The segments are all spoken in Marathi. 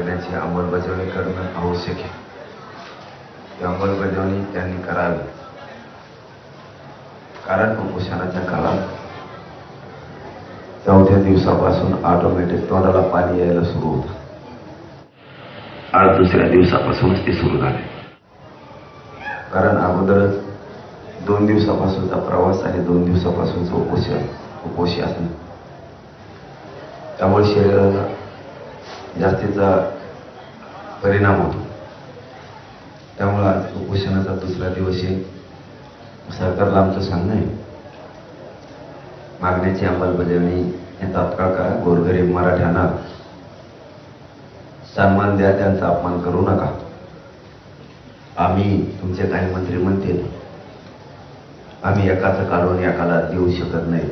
मागण्याची अंमलबजावणी करणं आवश्यक आहे. ती अंमलबजावणी त्यांनी करावी. कारण उपोषणाच्या काळात 4थ्या दिवसापासून ऑटोमॅटिक तोंडाला पाणी यायला सुरू होतं. आज 2ऱ्या दिवसापासूनच ते सुरू झाले. कारण अगोदरच 2 दिवसापासूनचा प्रवास आणि 2 दिवसापासूनचं उपोषण त्यामुळे शरीराला जास्तीचा परिणाम होतो. त्यामुळे आज उपोषणाचा 2रा दिवस आहे. सरकारला आमचं सांगणं आहे, मागण्याची अंमलबजावणी हे तात्काळ करा. गोरगरीब मराठ्यांना सन्मान द्या, त्यांचा अपमान करू नका. आम्ही तुमचे काही मंत्री म्हणतील आम्ही एकाचं काढून एकाला देऊ शकत नाही.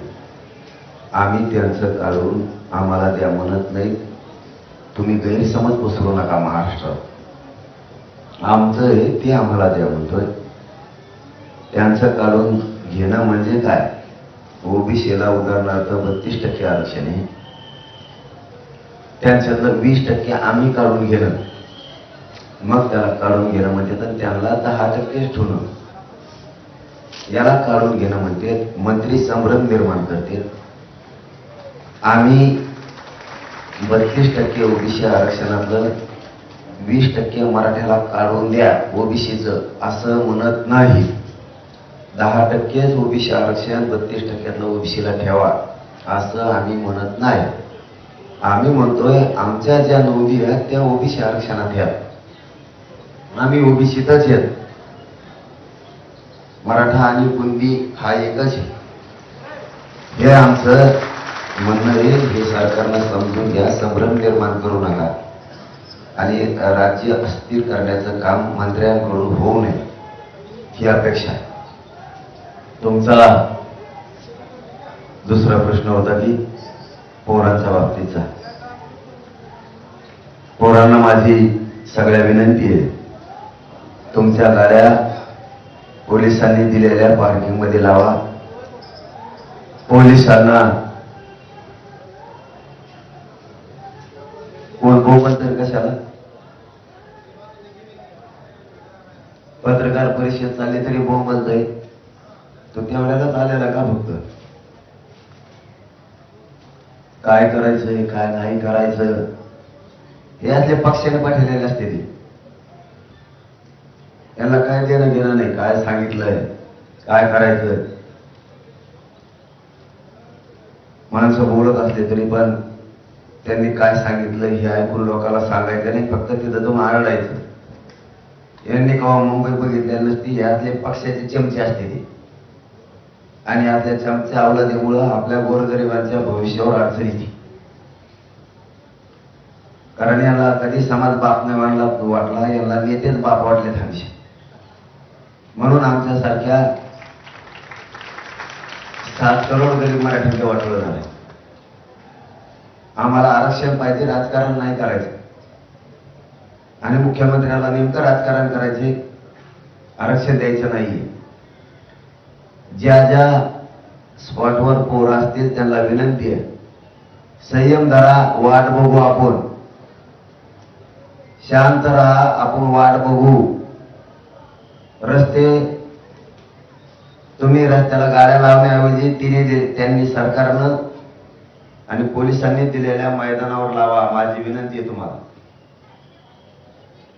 आम्ही त्यांचं काढून आम्हाला द्या म्हणत नाही. तुम्ही गैरसमज पसरू नका. महाराष्ट्रात आमचं आहे ते आम्हाला द्या म्हणतोय. त्यांचं काढून घेणं म्हणजे काय? ओबीसीला उदाहरणार्थ 32% आरक्षण आहे, त्यांच्यातलं 20% आम्ही काढून घेणं, मग त्याला काढून घेणं म्हणते. तर त्यांना 10%च ठेवणं, याला काढून घेणं म्हणते. मंत्री संभ्रम निर्माण करते. आम्ही 32% ओबीसी आरक्षणातलं 20% मराठ्याला काढून द्या ओबीसीचं असं म्हणत नाही. 10%च ओबीसी आरक्षण 32%तलं ओबीसीला ठेवा असं आम्ही म्हणत नाही. आम्ही म्हणतोय आमच्या ज्या नोंदी आहेत त्या ओबीसी आरक्षणात घ्या. आम्ही ओबीसीतच आहेत. मराठा आणि कुणबी हा एकच आहे, हे आमचं म्हणणं आहे. हे सरकारनं समजून घ्या. संभ्रम निर्माण करू नका आणि राज्य अस्थिर करण्याचं काम मंत्र्यांकडून होऊ नये ही अपेक्षा आहे. तुमचा 2रा प्रश्न होता की पोरांच्या बाबतीचा. पोरांना माझी सगळ्या विनंती आहे, तुमच्या गाड्या पोलिसांनी दिलेल्या पार्किंग मध्ये लावा. पोलिसांना कोण बोलतोय कशाला? पत्रकार परिषद चालली तरी बोलतोय. तो त्यावेळेलाच आलेला का? फक्त काय करायचंय काय नाही करायचं हे असले पक्षाने पाठवलेले असते. ते त्यांना काय देणं घेणं नाही. काय सांगितलंय काय करायचं. माणसं बोलत असले तरी पण त्यांनी काय सांगितलं हे ऐकून लोकांना सांगायचं नाही. फक्त तिथं जाऊन आरडायचं. यांनी केव्हा मुंबई बघितल्या नसती. यातले पक्षाचे चमचे असते ते, आणि आपल्या चमच्या अवलादीमुळं आपल्या गोरगरिबांच्या भविष्यावर अडचण येते. कारण यांना कधी समाज बाप नाही वाटला, यांना नेतेच बाप वाटले थांबशे. म्हणून आमच्यासारख्या 7 करोड गरीब मराठ्यांचं वाटलं झालं. आम्हाला आरक्षण पाहिजे, राजकारण नाही करायचं. आणि मुख्यमंत्र्याला नेमकं राजकारण करायचे, आरक्षण द्यायचं नाहीये. ज्या ज्या स्पॉटवर पोरं असतील त्यांना विनंती आहे, संयम धरा, वाट बघू आपण. शांत राहा, आपण वाट बघू. रस्ते तुम्ही रस्त्याला गाड्या लावण्याऐवजी त्यांनी सरकारनं आणि पोलिसांनी दिलेल्या मैदानावर लावा. माझी विनंती आहे तुम्हाला.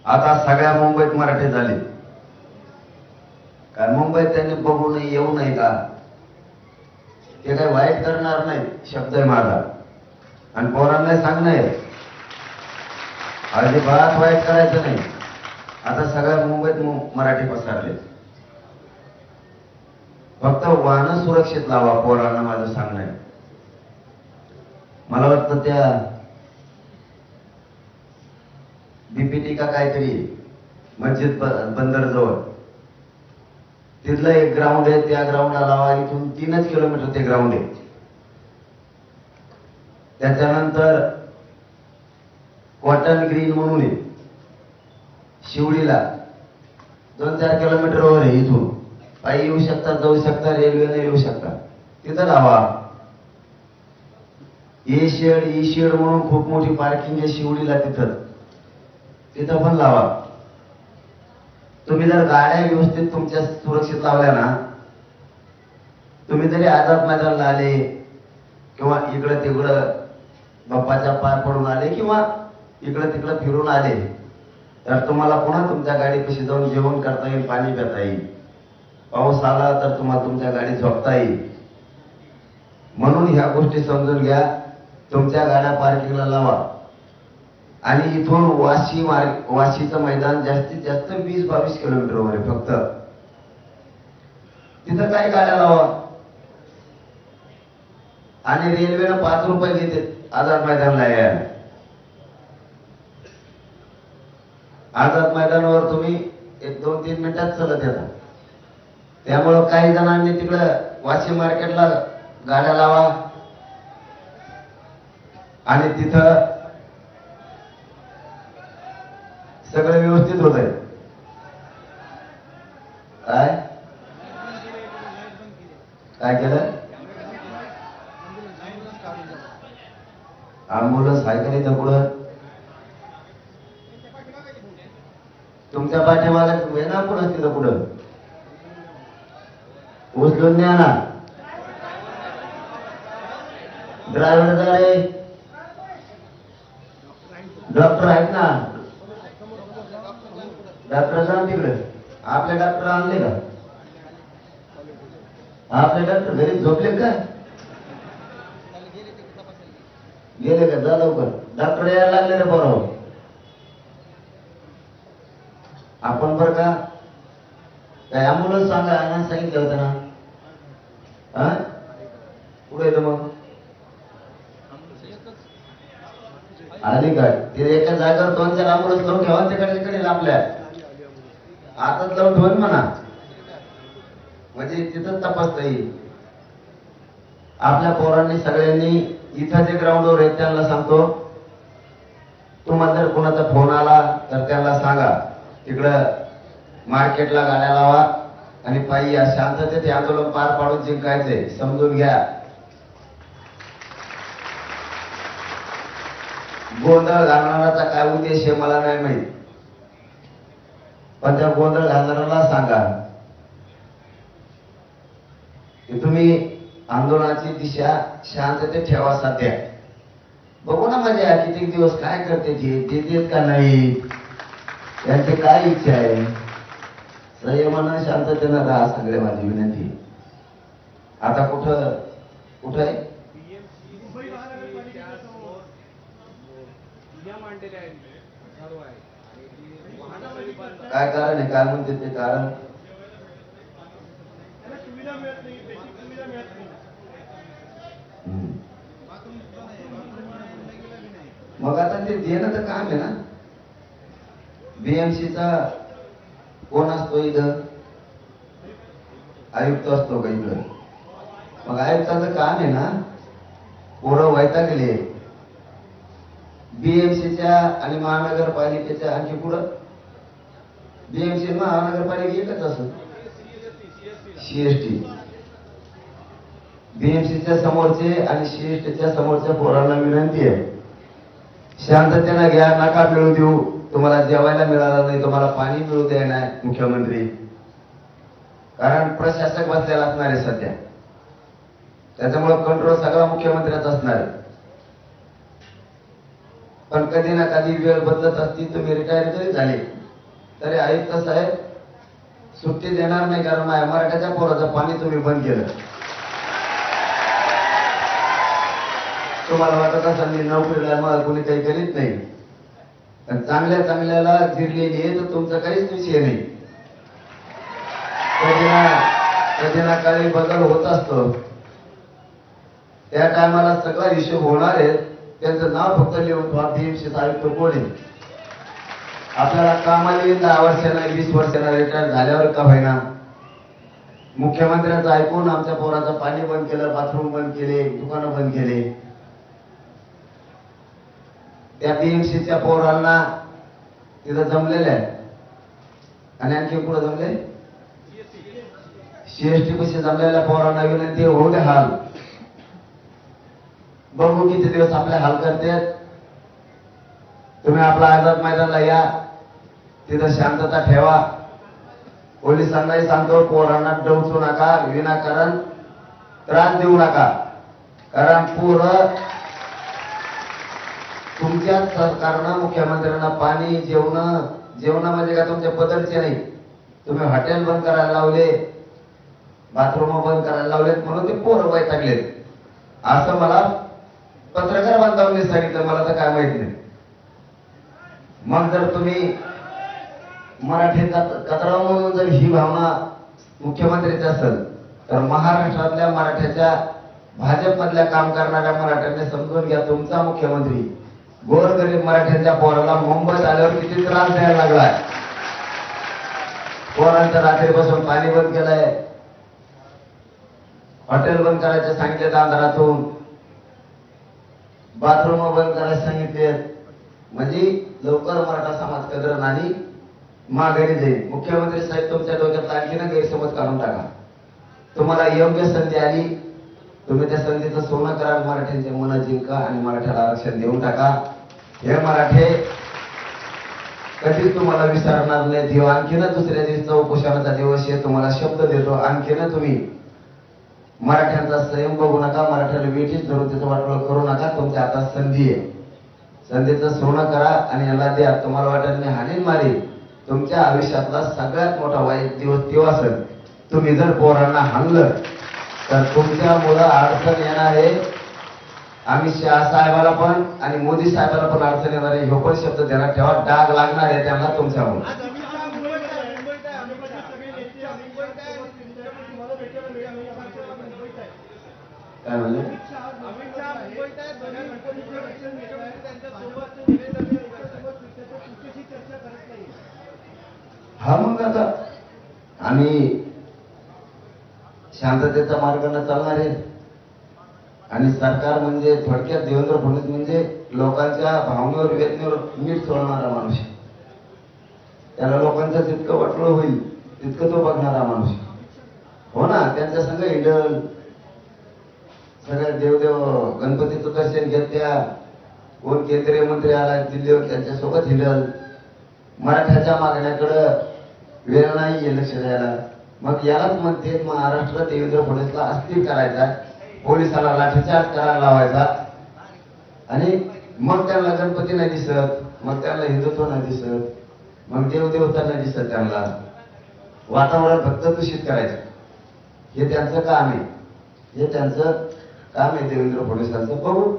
आता सगळ्या मुंबईत मराठी झाले, कारण मुंबईत त्यांनी बघू नये येऊ नये का? ते काही वाईट करणार नाही, शब्द आहे माझा. आणि पोरांना सांगणं आहे, अजिबात वाईट करायचं नाही. आता सगळ्या मुंबईत मराठी पसरले. फक्त वाहन सुरक्षित लावा, पोरांना माझं सांगणं आहे. मला वाटतं त्या बीपीटी का काहीतरी मस्जिद बंदर जवळ तिथलं एक ग्राउंड आहे, त्या ग्राउंडला लावा. इथून 3च किलोमीटर ते ग्राउंड आहे. त्याच्यानंतर कॉटन ग्रीन म्हणून आहे शिवडीला, 2-4 किलोमीटरवर आहे. इथून पायी येऊ शकता, जाऊ शकता, रेल्वेने येऊ शकता. तिथं लावा. ए शेड म्हणून खूप मोठी पार्किंग आहे शिवडीला. तिथं तिथं पण लावा. तुम्ही जर गाड्या व्यवस्थित तुमच्या सुरक्षित लावल्या ना, तुम्ही जरी आझाद मैदानाला आले किंवा इकडं तिकडं बाप्पाच्या पाय पडून आले किंवा इकडं तिकडं फिरून आले, तर तुम्हाला पुन्हा तुमच्या गाडीपाशी जाऊन जेवण करता येईल, पाणी पिता येईल. पाऊस आला तर तुम्हाला तुमच्या गाडीत झोपता येईल. म्हणून ह्या गोष्टी समजून घ्या. तुमच्या गाड्या पार्किंगला लावा. आणि इथून वाशीचं मैदान जास्तीत जास्त 20-22 किलोमीटरवर आहे फक्त. तिथं काही गाड्या लावा. आणि रेल्वेनं 5 रुपये घेते आझाद मैदानला यायला. आझाद मैदानावर तुम्ही 1-2-3 मिनिटात चलत येता. त्यामुळं काही जणांनी तिकडं वाशी मार्केटला गाड्या लावा आणि तिथं सगळं व्यवस्थित होत आहे. काय केलं? ॲम्ब्युलन्स आहे का नाही तर पुढं? तुमच्या पाठीमागे तुम्ही ना पुढं तिथं पुढं उचलून न्या ना. ड्रायव्हर रे, डॉक्टर आहेत ना, डॉक्टर जाऊन तिकडे. आपले डॉक्टर आणले का? आपले डॉक्टर घरी झोपले का? गेले का? जा लवकर, डॉक्टर यायला लागले रे बरोबर. आपण बरं का काय ॲम्ब्युलन्स सांगा ना, सांगितलं होतं ना. कुठे येतं मग? आली काय? ते एका जागेवर 2-4 ॲम्ब्युलन्स लावून ठेवा. तिकडे आपल्या आताच लावून ठेवून म्हणा, म्हणजे तिथं तपासता येईल. आपल्या पोरांनी सगळ्यांनी इथं जे ग्राउंडवर आहेत त्यांना सांगतो, तुम्हाला जर कोणाचा फोन आला तर त्यांना सांगा तिकडं मार्केटला गाड्या लावा आणि पायी या. शांततेत आंदोलन पार पाडून जिंकायचंय, समजून घ्या. गोंधळ घालणाराचा काय उद्देश आहे मला नाही माहित, पण त्या गोंधळ घालणाऱ्याला सांगा की तुम्ही आंदोलनाची दिशा शांततेत ठेवा. सध्या बघू ना मजा किती दिवस काय करते ते देत का नाही, त्यांची काय इच्छा आहे. संयमानं शांततेनं राहा, सगळे माझी विनंती. आता कुठं आहे? काय कारण आहे? काय म्हणते ते कारण? मग आता ते देणं तर काम आहे ना. बीएमसीचा कोण असतो इथं? आयुक्त असतो का इकडं? मग आयुक्ताचं काम आहे ना. पोरं वैतागले बीएमसीच्या आणि महानगरपालिकेच्या. आणखी पुढं बीएमसी महानगरपालिका एकच असत. सीएसटी बीएमसीच्या समोरचे आणि सीएसटीच्या समोरच्या पोरांना विनंती आहे, शांततेनं घ्या. नका मिळू देऊ. तुम्हाला जेवायला मिळालं नाही, तुम्हाला पाणी मिळू द्या नाही मुख्यमंत्री, कारण प्रशासक बसलेला असणार आहे सध्या. त्याच्यामुळे कंट्रोल सगळा मुख्यमंत्र्याचा असणार आहे. पण कधी ना कधी वेळ बदलत असती. तुम्ही रिटायर जरी झाले तरी आयुक्त साहेब सुट्टी देणार नाही, कारण मराठ्याच्या पोराचं पाणी तुम्ही बंद केलं. तुम्हाला वाटत असेल मी नोकरीला मला कोणी काही करीत नाही, पण चांगल्याला जिरलेली आहे तर तुमचा काहीच विषय नाही. कधी ना काही बदल होत असतो. त्या टायमाला सगळा हिशोब होणार आहे. त्यांचं नाव फक्त लिहून ठेवा, बीएमसी आयुक्त कोण आहे. आपल्याला कामाला येईल 10 वर्षांना 20 वर्षांना रिटायर झाल्यावर का होईना. मुख्यमंत्र्यांचं ऐकून आमच्या पोराचं पाणी बंद केलं, बाथरूम बंद केले, दुकानं बंद केले. त्या बीएमसीच्या पोरांना तिथं जमलेलं आहे. आणि आणखी पुढे जमले सीएसटी कशी जमलेल्या पोरांना विनंती, होऊ दे हाल. बघू किती दिवस आपले हाल करते. तुम्ही आपला आझाद मैदानाला या. तिथं शांतता ठेवा. पोलिसांनाही सांगतो, पोरांना डवचू नका, विनाकारण त्रास देऊ नका. कारण पोरं तुमच्याच सरकारनं मुख्यमंत्र्यांना पाणी जेवण म्हणजे का तुमच्या पदरचे नाही. तुम्ही हॉटेल बंद करायला लावले, बाथरूम बंद करायला लावलेत म्हणून ते पोरं वैतागलेत असं मला पत्रकार बांधवांनी सांगितलं. मला तर काय माहित नाही. मग जर तुम्ही मराठी कचरा म्हणून जर ही भावना मुख्यमंत्र्याची असेल तर महाराष्ट्रातल्या मराठ्याच्या भाजपमधल्या काम करणाऱ्या मराठ्यांनी समजून घ्या, तुमचा मुख्यमंत्री गोरगरीब मराठ्यांच्या पोराला मुंबईत आल्यावर किती त्रास द्यायला लागलाय. पोरांचं रात्रीपासून पाणी बंद केलंय, हॉटेल बंद करायचे सांगितले, अंधारातून बाथरूम बंद करायला सांगितले. म्हणजे लवकर मराठा समाज कदर आणि माघारी जाईल. मुख्यमंत्री साहेब तुमच्या डोक्यात आणखीन गैरसमज काढून टाका. तुम्हाला योग्य संधी आली, तुम्ही त्या संधीचं सोनं करा, मराठ्यांचे मन जिंका आणि मराठ्याला आरक्षण देऊन टाका. हे मराठे कधीच तुम्हाला विसरणार नाही. देव आणखीन दुसऱ्या दिवशीचा उपोषणाचा दिवस आहे, तुम्हाला शब्द देतो. आणखीन तुम्ही मराठ्यांचा संयम बघू नका, मराठ्याला वेठीच धरून त्याचं वाटोळ करू नका. तुमच्या हातात संधी आहे, संधीचं सोनं करा आणि याला द्या. तुम्हाला वाटत मी हानीन मारी, तुमच्या आयुष्यातला सगळ्यात मोठा वाईट दिवस तेव्हा असेल तुम्ही जर पोरांना हाणलं तर तुमच्या मुलं अडचण येणार आहे. अमित शहा साहेबाला पण आणि मोदी साहेबाला पण अडचण येणार आहे. हे पण शब्द ध्यानात ठेवा. डाग लागणार आहे त्यांना तुमच्यामुळे. काय म्हणले? हा मग आता आम्ही शांततेचा मार्गाने चालणार आहे. आणि सरकार म्हणजे थोडक्यात देवेंद्र फडणवीस म्हणजे लोकांच्या भावनेवर वेदनेवर मीठ सोडणारा माणूस. त्याला लोकांचं जितकं वाटलं होईल तितकं तो बघणारा माणूस. हो ना, त्यांच्या संग हिंडल, सगळ्या देवदेव गणपतीचं दर्शन घेत, त्या कोण केंद्रीय मंत्री आला दिल्लीवर त्यांच्यासोबत हिंडल. मराठ्याच्या मागण्याकडं वेळ नाही लक्ष द्यायला. मग यालाच म्हणते महाराष्ट्र देवेंद्र फडणवीसला अस्थिर करायचा, पोलिसाला लाठीचार्ज करायला लावायचा. आणि मग त्यांना गणपती नाही दिसत, मग त्यांना हिंदुत्व नाही दिसत, मग देवदेवता नाही दिसत. त्यांना वातावरण फक्त दूषित करायचं हे त्यांचं काम आहे. हे त्यांचं काम आहे देवेंद्र फडणवीसांचं. बघू,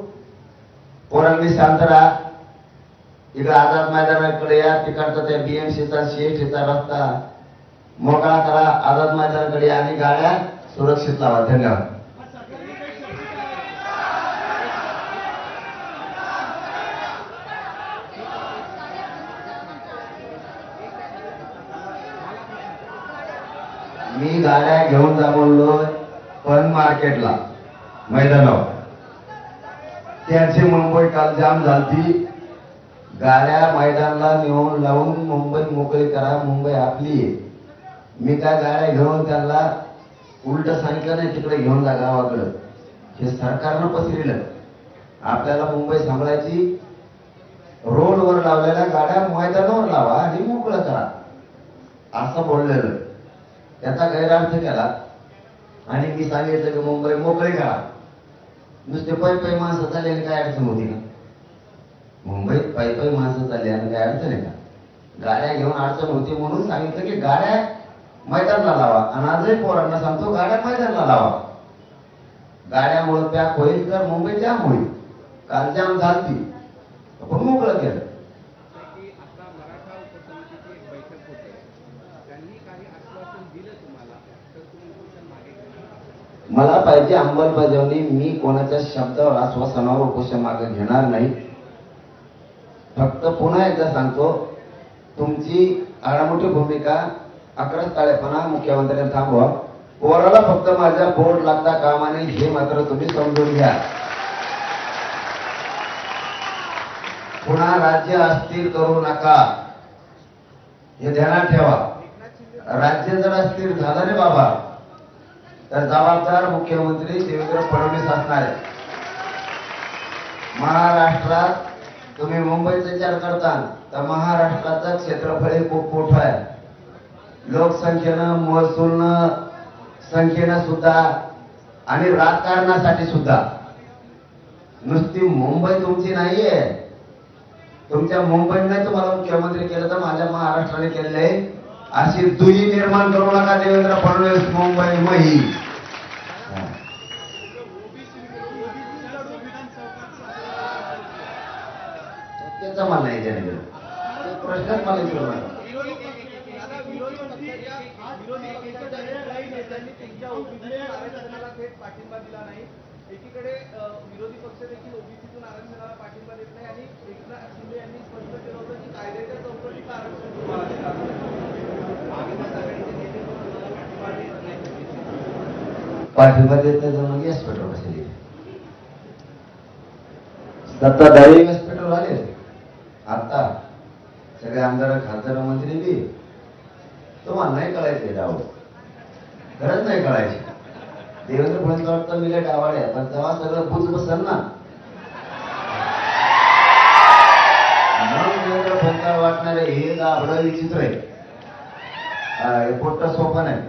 पोरांनी शांत राहा. इकडे आझाद मैदानाकडे या, तिकडचा त्या बीएमसीचा सीएसटीचा रस्ता मोकळा करा, आझाद मैदानाकडे आणि गाड्या सुरक्षित लावा. धन्यवाद. मी गाड्या घेऊन जा बोललो पण मार्केटला मैदानावर त्यांची मुंबई काल जाम झालती. गाड्या मैदानाला नेऊन लावून मुंबई मोकळी करा, मुंबई आपली आहे. मी काय गाड्या घेऊन त्यांना उलट सांगितलं नाही तिकडे घेऊन जा गावाकडं. हे सरकारनं पसरलं. आपल्याला मुंबई सांभाळायची, रोडवर लावलेल्या गाड्या मैदानावर लावा आणि मोकळं करा असं बोललेलं. त्याचा गैरअर्थ केला आणि मी सांगितलं की मुंबई मोकळी करा. नुसते पै माणसं चालली आणि काय अडचण होती का? मुंबईत पै माणसं चालली आणि काय अडचण आहे का? गाड्या घेऊन अडचण होती म्हणून सांगितलं की गाड्या मैदानाला लावा. आणि आजही पोरांना सांगतो गाड्या मैदानाला लावा. गाड्यामुळे पॅक होईल तर मुंबई जाम होईल. काल जाम झाली आपण मोकळं केलं. मला पाहिजे अंमलबजावणी. मी कोणाच्या शब्दावर आश्वासनावर उपोषण मागे घेणार नाही. फक्त पुन्हा एकदा सांगतो, तुमची आडामोठी भूमिका अकराताळेपणा मुख्यमंत्र्यांनी थांबवा. पोराला फक्त माझ्या बोर्ड लागता कामा नाही हे मात्र तुम्ही समजून घ्या. पुन्हा राज्य अस्थिर करू नका हे ध्यानात ठेवा. राज्य जर अस्थिर झालं रे बाबा तर जबाबदार मुख्यमंत्री देवेंद्र फडणवीस असणार आहे. महाराष्ट्रात तुम्ही मुंबईचा विचार करता तर महाराष्ट्राचं क्षेत्रफळ हे खूप मोठं आहे. लोकसंख्येनं, महसूलनं, संख्येनं सुद्धा आणि राजकारणासाठी सुद्धा. नुसती मुंबई तुमची नाहीये. तुमच्या मुंबईने तुम्हाला मुख्यमंत्री केलं तर माझ्या महाराष्ट्राने केलेले अशी दुही निर्माण करू नका देवेंद्र फडणवीस. मुंबई मही त्याचा मला नाही त्याने प्रश्नच मला विचारू नका. पाठिंबा दिला नाही. एकीकडे विरोधी पक्ष देखील ओबीसीतून आरक्षणाला पाठिंबा देत नाही आणि एकनाथ शिंदे यांनी स्पष्ट केलं होतं की कायद्याच्या चौकटीत आरक्षण तुम्हाला देणार पाठिंबा देत नाही तर मग व्यासपीठावर बसले. सत्ताधारी व्यासपीठावर आले. आता सगळे आमदार, खासदार, मंत्री बी तुम्हाला नाही कळायचे डाव. खरंच नाही कळायचे. देवेंद्र फडणवीस वाटतं मी काय डावाळे पण तेव्हा सगळं बुज बसल ना. म्हणून देवेंद्र फडणवीस वाटणारे हे गाबडं विचित्र आहे. हे पोट्ट सोपं नाही.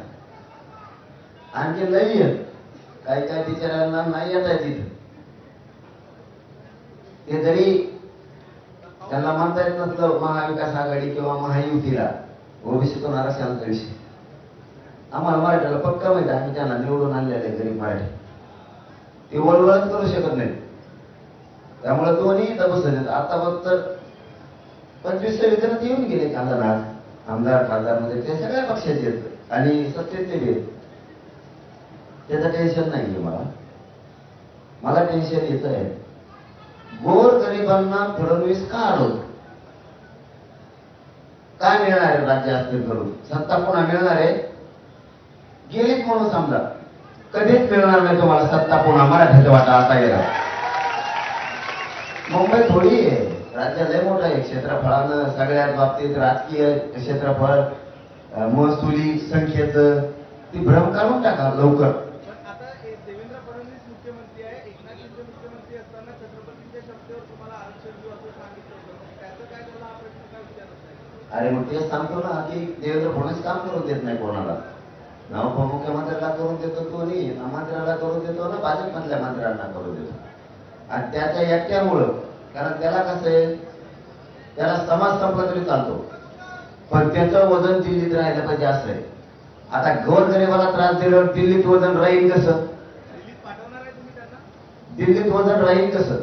आणखी लई आहेत. काही काही बिचाऱ्यांना नाही येत आहे तिथं. ते जरी त्यांना म्हणता येत नसलं महाविकास आघाडी किंवा महायुतीला ओबीसीतून आरक्षणाचा विषय. आम्हाला मराठ्याला पक्का माहिती. आम्ही त्यांना निवडून आणलेले गरीब मराठी. ते वळवळच करू शकत नाही. त्यामुळे दोन्ही इथं बसले. आता फक्त 25 जण येऊन गेले खासदार, आमदार, खासदार म्हणजे ते सगळ्या पक्षाचे आहेत आणि सत्तेचे बी आहेत. त्याचं टेन्शन नाहीये मला. मला टेन्शन येत आहे गोर गरिबांना फडणवीस का अडवतो. काय मिळणार आहे राज्य असतील करून? सत्ता पुन्हा मिळणार आहे? गेलीच म्हणून समजा. कधीच मिळणार नाही तुम्हाला सत्ता पुन्हा. मराठ्याचा वाटा आता गेला. मुंबई थोडी आहे. राज्य लय मोठं आहे क्षेत्रफळानं. सगळ्याच बाबतीत राजकीय क्षेत्रफळ, महसुली संख्येचं ती भ्रम काढून टाका लवकर. आता देवेंद्र फडणवीस मुख्यमंत्री आहे. एकनाथ शिंदे मुख्यमंत्री असताना छत्रपतींच्या शब्दावर तुम्हाला आरक्षण देऊ असं सांगितलं होतं. त्याचं काय झालं हा प्रश्न काय विचारत नाही? अरे मग तेच सांगतो ना की देवेंद्र फडणवीस काम करून देत नाही कोणाला. ना उपमुख्यमंत्र्याला करून देतो तो नाही, ना मंत्र्याला करून देतो, ना भाजपमधल्या मंत्र्यांना करून देतो. आणि त्याच्या एकट्यामुळं, कारण त्याला कसं आहे, त्याला समाज संपला तरी चालतो पण त्याचं वजन दिल्लीत राहिलं पाहिजे असं आहे. आता गोरगरिबाला त्रास दिल्यावर दिल्लीत वजन राहील कसं? दिल्लीत पाठवणार आहे तुम्ही त्यांना? दिल्लीत वजन राहील कसं?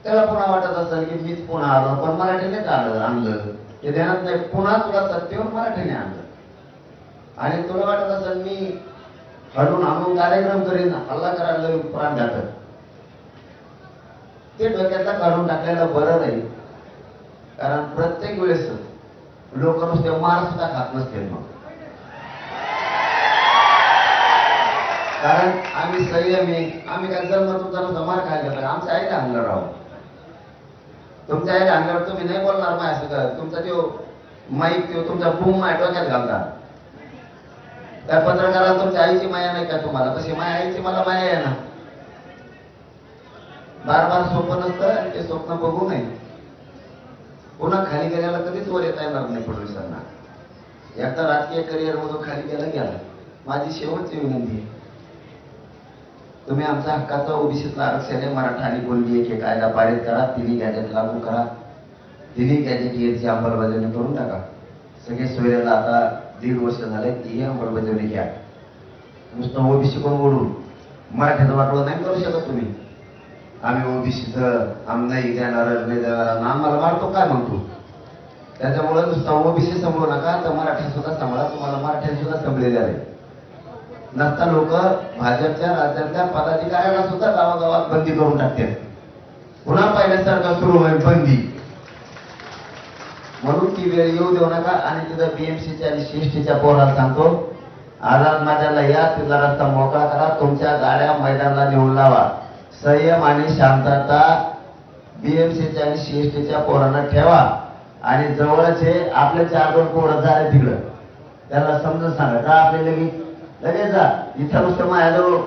त्याला पुन्हा वाटत असेल की मीच पुन्हा आलो पण मराठीनेच आणलं. ते ध्यानात नाही. पुन्हा तुला सत्तेवर मराठीने आणलं. आणि तुला वाटत असेल मी हडून आणून कार्यक्रम करीन, हल्ला करायला प्राण घातक. ते डोक्यातला काढून टाकलेलं बरं नाही. कारण प्रत्येक वेळेस लोक नुसते मार सुद्धा खात नसतील. मग कारण आम्ही संयमी, आम्ही काय जन्म तुमचा मार खायला घेतला. आमच्या आईला अंगावर राहू. तुमच्या आईला अंगावर तुम्ही नाही बोलणार माय असं. तुमचा तो माईक तुमचा बूम माय डोक्यात घालता. त्या पत्रकाराला तुमच्या आईची माया नाही का तुम्हाला? तशी माया आईची मला माया आहे ना. बार बार स्वप्न नसतं आणि ते स्वप्न बघू नये. पुन्हा खाली गेल्याला कधीच वर येता येणार नाही फडणवीसांना. एकदा राजकीय करिअर मधून खाली गेला. माझी शेवटची विनंती आहे, तुम्ही आमच्या हक्काचं ओबीसीतलं आरक्षण आहे मराठा आणि कोणती एक कायदा पारित करा. तिन्ही गॅजेट लागू करा. तिन्ही गॅजेट याची अंमलबजावणी करून टाका. सगळे सोयऱ्याला आता 1.5 वर्ष झाले ती अंमलबजावणी घ्या. नुसतं ओबीसी कोण ओढून मराठ्याचं वाटवं नाही करू शकत तुम्ही. आम्ही ओबीसीचं आम नाही देणार नाही देणार आम्हाला मारतो काय म्हणतो. त्याच्यामुळे नुसतं ओबीसी सांभाळू नका तर मराठा सुद्धा सांभाळा. तुम्हाला मराठ्याने सुद्धा सांभाळले आहे. नसता लोक भाजपच्या राज्यातल्या पदाधिकाऱ्यांना सुद्धा गावागावात बंदी करून टाकते. पुन्हा पहिल्यासारखं सुरू होईल बंदी. म्हणून ती वेळ येऊ देऊ नका. आणि तिथं बीएमसीच्या आणि सीएसटीच्या पोराला सांगतो, आझाद मैदानाला या, तिथला रस्ता मोकळा करा. तुमच्या गाड्या मैदानाला नेऊन लावा. संयम आणि शांतता बीएमसीच्या आणि सीएसटीच्या पोरांना ठेवा. आणि जवळच हे आपले 4-2 पोरं झाले तिकडं, त्याला समजून सांगा का आपले लगेच जा. इथं नुसतं माझ्याजवळ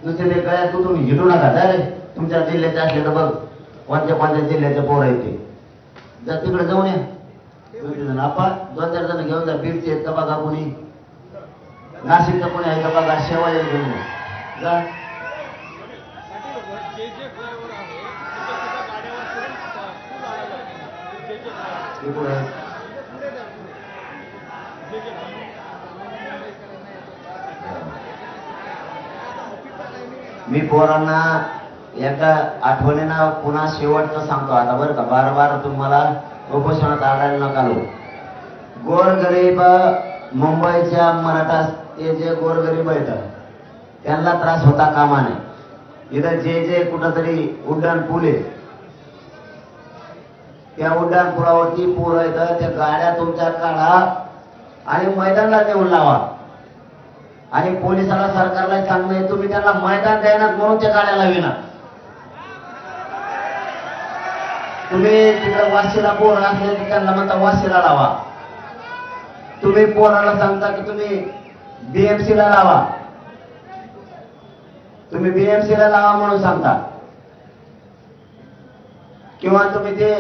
नुसते ते गळ्यात कुठून हिडू नका. जा रे तुमच्या जिल्ह्याचे असले तर बघ कोणत्या कोणत्या जिल्ह्याचे पोरं आहेत ते जा तिकडे जाऊन या 2-3 आपा 2-4 जण घेऊन जा. बीडचे आहेत का बघा कोणी, नाशिकचं कोणी आहे का बघा, शेवाळे घेऊन या. जा जे जे फ्लायओव्हर आहे तिथे सुद्धा गाड्यावर करून पूल आला जातो. जे जे flyover. हे कुठं आहे? पुढे द्या, पुढे. जे जे ऑफिसचा टायमिंग आहे ना. मी पोरांना एकदा आठवणीनं पुन्हा शेवटचं सांगतो आता बरं का, बार तुम्हाला उपोषणात आढळायला नका लो. गोरगरीब मुंबईच्या मराठा ते जे गोरगरीब आहेत त्यांना त्रास होता कामा नये. इथं जे कुठंतरी उड्डाण पूल आहे त्या उड्डाण पुलावरती पोरं येतं, त्या गाड्या तुमच्या काढा आणि मैदानाला नेऊन लावा. आणि पोलिसाला सरकारला सांगणं तुम्ही त्यांना मैदान द्यायना म्हणून त्या गाड्या लाविना. तुम्ही तिकडे वाशीला पोरं असले तर त्यांना म्हणता वाशीला लावा. तुम्ही पोराला सांगता की तुम्ही बीएमसीला लावा, तुम्ही बीएमसीला लावा म्हणून सांगता. किंवा तुम्ही ते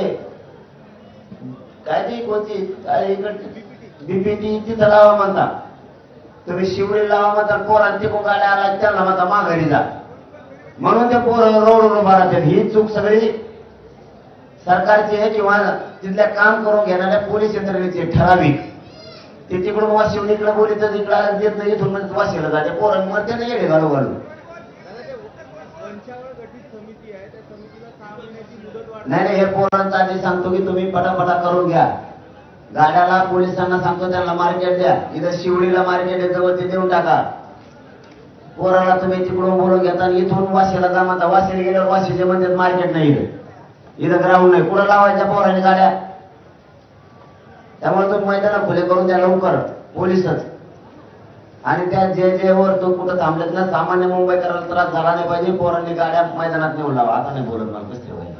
काय ती कोणती काय इकडची बीपीटी तिथं लावा म्हणता. तुम्ही शिवडी लावा म्हणता, पोरांची को गाड्या आला त्यांना म्हणता माघारी जा. म्हणून ते पोरं रोड उभा राहतात. ही चूक सगळी सरकारची आहे किंवा तिथल्या काम करून घेणाऱ्या पोलीस यंत्रणेची ठराविक. ते तिकडून वाशिवून इकडे बोलीत इकडे देत नाही, इथून म्हणजे वाशिवलं जाते. पोरं मग त्यांना येडे घालू घालू. वंशावळ गठीत समिती आहे, त्या समितीला 6 महिन्याची मुदत वाढ. नाही हे पोरांचा आधी सांगतो की तुम्ही पटापटा करून घ्या. गाड्याला पोलिसांना सांगतो त्यांना मार्केट द्या. इथं शिवडीला मार्केट आहे जवळ ते देऊन टाका. पोराला तुम्ही तिकडून बोलून घेता आणि इथून वाशीला जा म्हणता. वाशीला गेल्यावर वाशीचे म्हणतात मार्केट नाही इथं ग्राउंड नाही. कुठं लावायच्या पोराने गाड्या? त्यामुळे तुम्ही मैदान खुले करून द्या लवकर पोलिसच. आणि त्या जे वर तो कुठं थांबलेत ना, सामान्य मुंबईकरांना त्रास झाला नाही पाहिजे. पोरांनी गाड्या मैदानात नेऊन लावा. आता नाही बोलत मला कसं ठेवायचं.